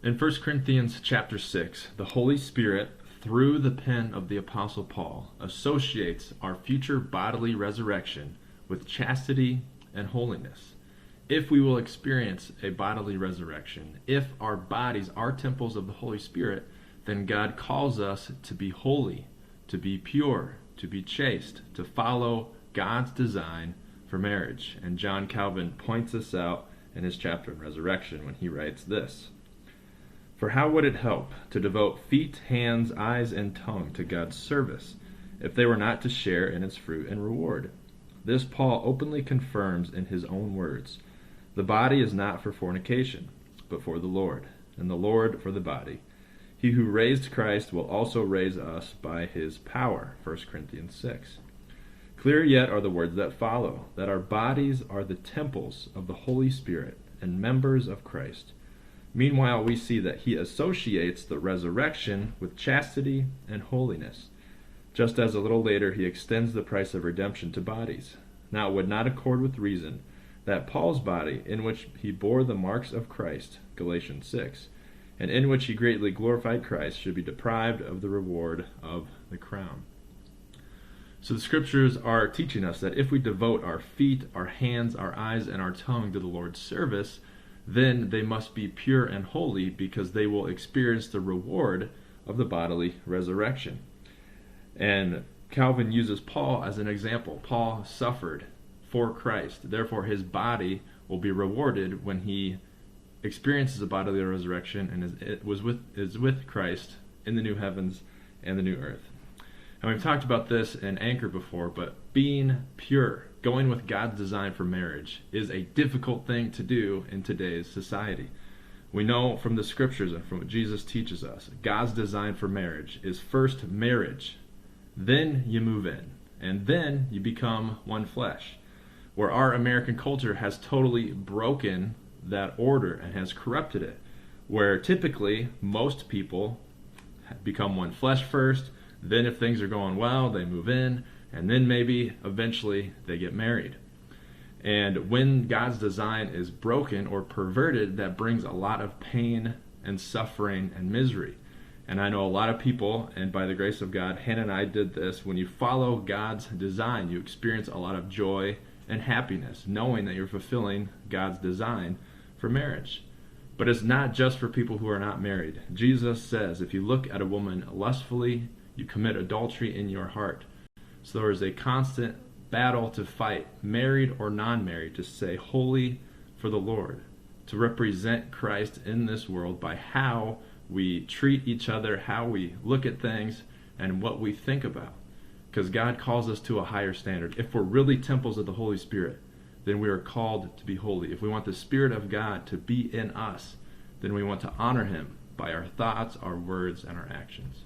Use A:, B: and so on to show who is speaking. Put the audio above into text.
A: In 1 Corinthians chapter 6, the Holy Spirit, through the pen of the Apostle Paul, associates our future bodily resurrection with chastity and holiness. If we will experience a bodily resurrection, if our bodies are temples of the Holy Spirit, then God calls us to be holy, to be pure, to be chaste, to follow God's design for marriage. And John Calvin points this out in his chapter on resurrection when he writes this: "For how would it help to devote feet, hands, eyes, and tongue to God's service if they were not to share in its fruit and reward?" This Paul openly confirms in his own words: "The body is not for fornication, but for the Lord, and the Lord for the body. He who raised Christ will also raise us by his power." 1 Corinthians 6. Clear yet are the words that follow, that our bodies are the temples of the Holy Spirit and members of Christ. Meanwhile, we see that he associates the resurrection with chastity and holiness, just as a little later he extends the price of redemption to bodies. Now it would not accord with reason that Paul's body, in which he bore the marks of Christ, Galatians 6, and in which he greatly glorified Christ, should be deprived of the reward of the crown. So the scriptures are teaching us that if we devote our feet, our hands, our eyes, and our tongue to the Lord's service, then they must be pure and holy, because they will experience the reward of the bodily resurrection. And Calvin uses Paul as an example. Paul suffered for Christ. Therefore, his body will be rewarded when he experiences a bodily resurrection and is with Christ in the new heavens and the new earth. And we've talked about this in Anchor before, but being pure, going with God's design for marriage, is a difficult thing to do in today's society. We know from the scriptures and from what Jesus teaches us, God's design for marriage is first marriage, then you move in, and then you become one flesh. Where our American culture has totally broken that order and has corrupted it, where typically most people become one flesh first, then if things are going well, they move in, and then maybe eventually they get married. And when God's design is broken or perverted, that brings a lot of pain and suffering and misery. And I know a lot of people, and by the grace of God, Hannah and I did this. When you follow God's design, you experience a lot of joy and happiness, knowing that you're fulfilling God's design for marriage. But it's not just for people who are not married. Jesus says, if you look at a woman lustfully, you commit adultery in your heart. So there is a constant battle to fight, married or non-married, to stay holy for the Lord, to represent Christ in this world by how we treat each other, how we look at things, and what we think about. Because God calls us to a higher standard. If we're really temples of the Holy Spirit, then we are called to be holy. If we want the Spirit of God to be in us, then we want to honor him by our thoughts, our words, and our actions.